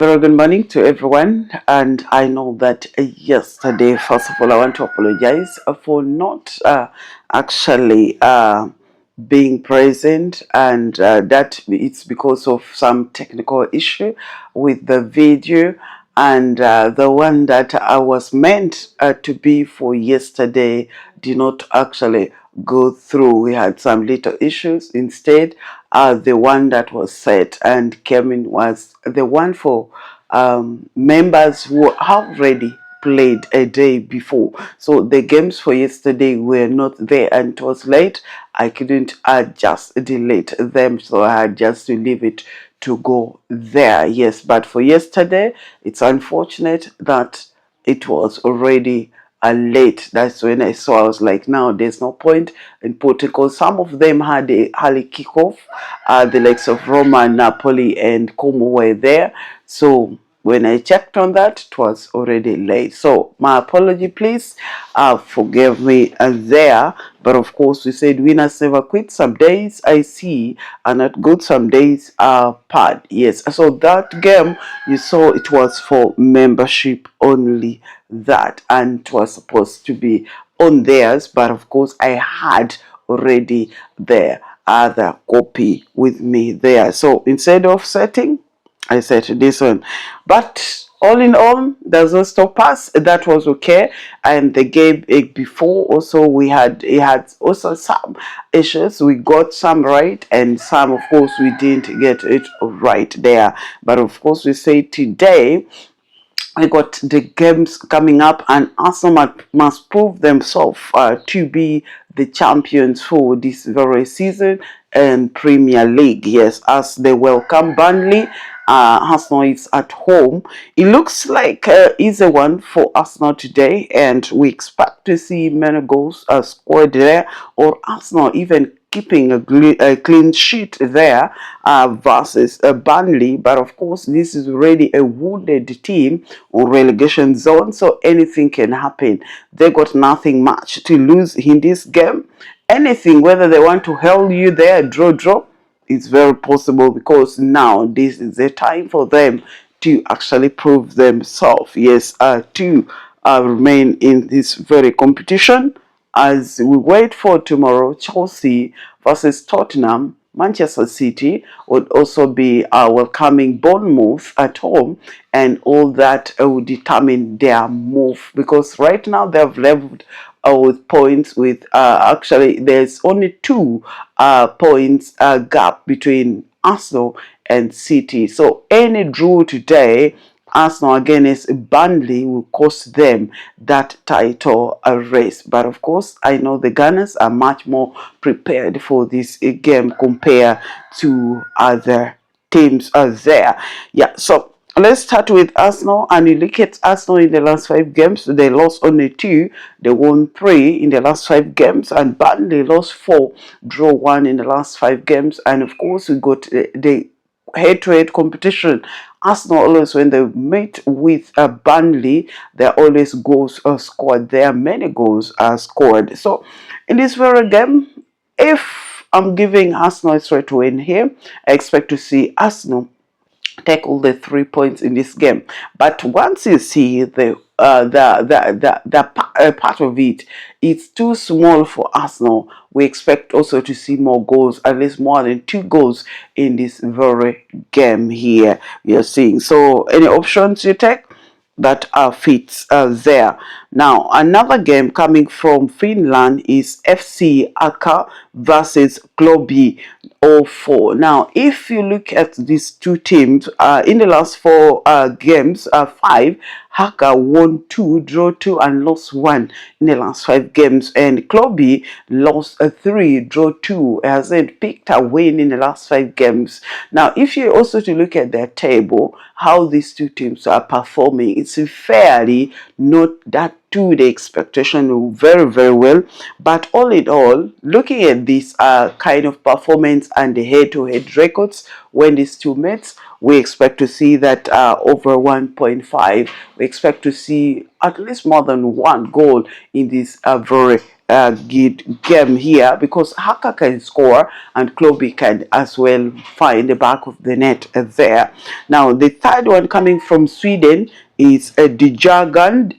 Very good morning to everyone, and I know that yesterday, first of all, I want to apologize for not actually being present, and that it's because of some technical issue with the video, and the one that I was meant to be for yesterday did not actually go through. We had some little issues. Instead, the one that was set and came in was the one for members who have already played a day before. So the games for yesterday were not there, and it was late. I couldn't just delete them, so I had just to leave it to go there. Yes, but for yesterday, it's unfortunate that it was already late. That's when I saw. I was like, now there's no point in putting, because some of them had a early kickoff. The likes of Roma, Napoli, and Como were there. So when I checked on that, it was already late. So my apology, please. Forgive me there. But of course, we said winners never quit. Some days I see are not good. Some days are bad. Yes. So that game you saw, it was for membership only. That, and it was supposed to be on theirs, but of course I had already the other copy with me there. So instead of setting, I set this one. But all in all, there's no stop us. That was okay. And the game before also, it had also some issues. We got some right, and some of course we didn't get it right there. But of course we say today we got the games coming up, and Arsenal must prove themselves to be the champions for this very season and Premier League. Yes, as they welcome Burnley. Arsenal is at home. It looks like easy one for Arsenal today, and we expect to see many goals scored there, or Arsenal even keeping a clean sheet there versus Burnley. But of course, this is already a wounded team on relegation zone, so anything can happen. They got nothing much to lose in this game. Anything, whether they want to held you there, draw, it's very possible, because now this is the time for them to actually prove themselves. Yes, to remain in this very competition. As we wait for tomorrow, Chelsea versus Tottenham, Manchester City would also be welcoming Bournemouth at home, and all that will determine their move, because right now they have leveled with points with actually there's only 2 points gap between Arsenal and City. So any draw today, Arsenal against Burnley, will cost them that title race. But of course, I know the Gunners are much more prepared for this game compared to other teams there. Yeah, so let's start with Arsenal, and you look at Arsenal in the last 5 games. They lost only 2, they won 3 in the last 5 games, and Burnley lost 4, draw 1 in the last 5 games. And of course, we got the head-to-head competition. Arsenal always, when they meet with Burnley, there are always goals scored. There are many goals scored. So in this very game, if I'm giving Arsenal a straight win here, I expect to see Arsenal take all the 3 points in this game. But once you see the part of it, it's too small for Arsenal. We expect also to see more goals, at least more than 2 goals in this very game here we are seeing. So any options you take that fits there. Now another game coming from Finland is FC Aka versus Globi 04. Now if you look at these 2 teams in the last 4 games, 5, Haka won 2, draw 2, and lost 1 in the last 5 games, and Kloby lost 3, draw 2, hasn't picked a win in the last 5 games. Now if you also to look at their table, how these 2 teams are performing, it's fairly not that to the expectation, very well. But all in all, looking at this kind of performance and the head-to-head records when these 2 meet, we expect to see that over 1.5, we expect to see at least more than 1 goal in this very good game here, because Haka can score and Kloby can as well find the back of the net there. Now the third one coming from Sweden is Djurgården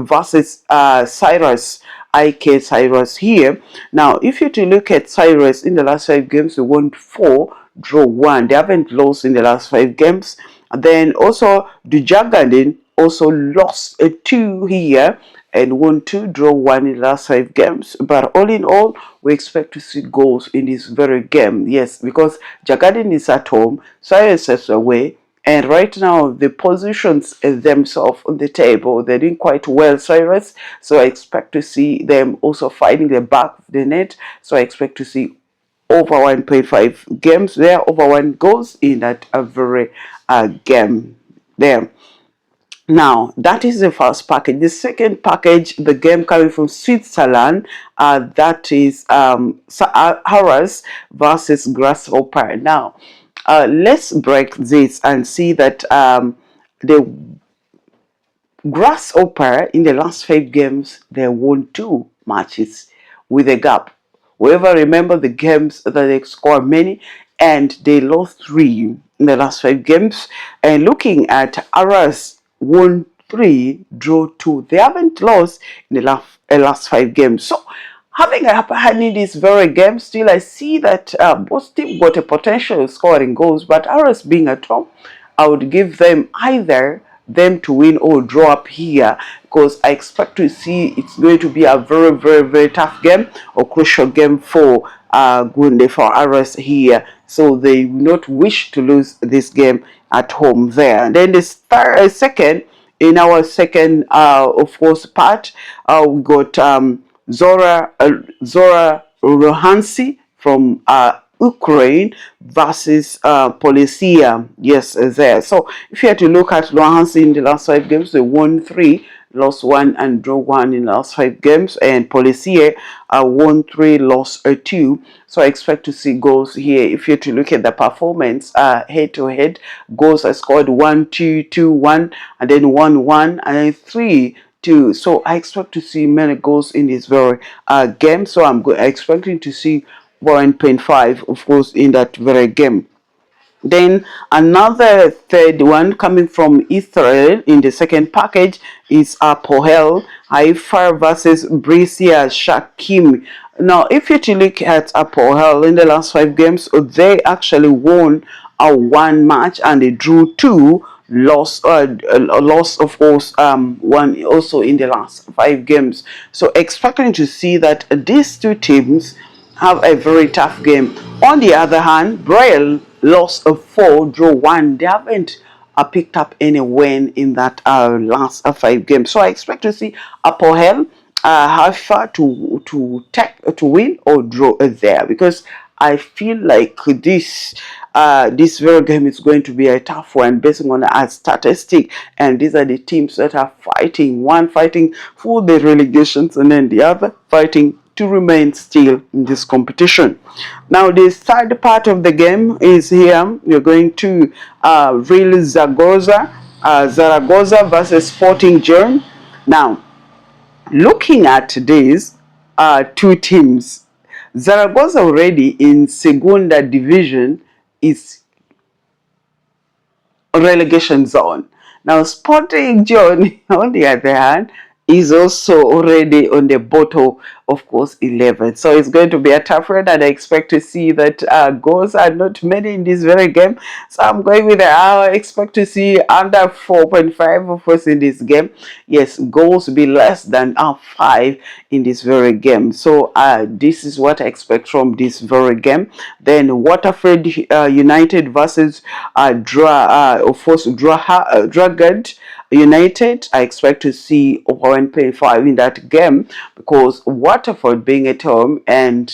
versus Cyrus. IK Cyrus here. Now, if you to look at Cyrus in the last 5 games, they won 4, draw 1. They haven't lost in the last 5 games. And then also the Djurgården also lost 2 here and won 2, draw 1 in the last 5 games. But all in all, we expect to see goals in this very game. Yes, because Djurgården is at home, Cyrus is away. And right now, the positions themselves on the table, they're doing quite well, Cyrus. So I expect to see them also fighting the back of the net. So I expect to see over 1.5 games there, over 1 goals in that very game there. Now, that is the first package. The second package, the game coming from Switzerland, that is Harris versus Grasshopper. Now, let's break this and see that the Grasshopper in the last 5 games, they won 2 matches with a gap. Whoever remember the games that they scored many, and they lost 3 in the last 5 games. And looking at Aras, won 3, draw 2. They haven't lost in the last 5 games. So having a upper hand in this very game, still I see that both teams got a potential of scoring goals, but Aras being at home, I would give them either them to win or draw up here, because I expect to see it's going to be a very, very, very tough game or crucial game for Gunde, for Aras here. So they will not wish to lose this game at home there. And then the second, in our second, of course, part, we got Zora Rohansi from Ukraine versus Policia. Yes, there. So if you had to look at Rohansi in the last 5 games, they won 3, lost 1 and draw 1 in the last 5 games, and Policia won 3, lost 2. So I expect to see goals here. If you had to look at the performance head to head, goals are scored 1-2, 2-1, and then 1-1, and then 3-2. So I expect to see many goals in this very game. So I'm expecting to see 1.5, of course, in that very game. Then another third one coming from Israel in the second package is Apoel Haifa versus Brescia Shakim. Now, if you look at Apoel in the last 5 games, they actually won a 1 match and they drew 2. Lost of course 1 also in the last 5 games. So expecting to see that these 2 teams have a very tough game. On the other hand, Braille lost a 4, draw 1. They haven't picked up any win in that last 5 games. So I expect to see Apoel Haifa to win or draw there, because I feel like this very game is going to be a tough one based on a statistic, and these are the teams that are fighting, one fighting for the relegations and then the other fighting to remain still in this competition. Now the third part of the game is here. You're going to Real Zaragoza versus Sporting Gijón. Now, looking at these 2 teams, Zaragoza already in Segunda Division is relegation zone. Now, Sporting Gijón, on the other hand, is also already on the bottom, of course, 11. So it's going to be a tough run, and I expect to see that goals are not many in this very game. So I'm going with I expect to see under 4.5, of course, in this game. Yes, goals be less than 5 in this very game. So this is what I expect from this very game. Then Waterford United versus Djurgården United. I expect to see over 1.5 in that game, because Waterford being at home and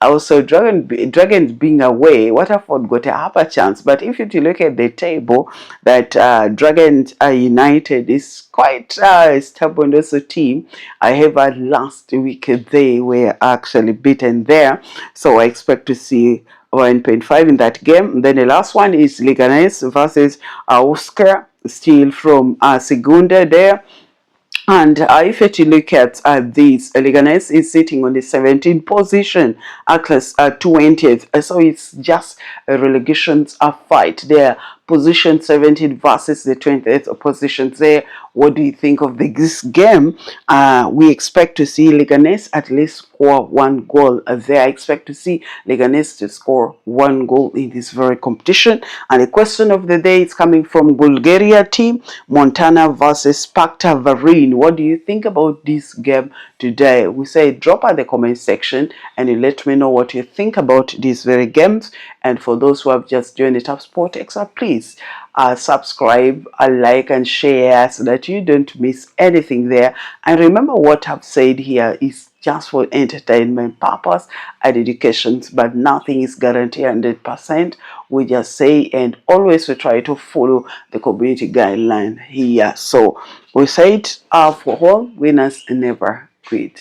also Dragons being away, Waterford got a upper chance. But if you look at the table, that Dragons United is quite a stubborn also team. However, last week they were actually beaten there. So I expect to see 1.5 in that game. Then the last one is Leganes versus Oscar, still from Segunda there. And if you look at this, Leganes is sitting on the 17th position, Atlas 20th. So it's just a relegation fight there. Position 17 versus the 20th position there. What do you think of this game? We expect to see Leganes at least score one goal there. I expect to see Leganes to score one goal in this very competition. And the question of the day is coming from Bulgaria team, Montana versus Sparta Varin. What do you think about this game today? We say drop at the comment section and you let me know what you think about these very games. And for those who have just joined Etap Sports Xtra, please subscribe, like and share so that you don't miss anything there. And remember, what I've said here is just for entertainment purpose and education, but nothing is guaranteed 100%. We just say, and always we try to follow the community guideline here. So we said, for all, winners never quit.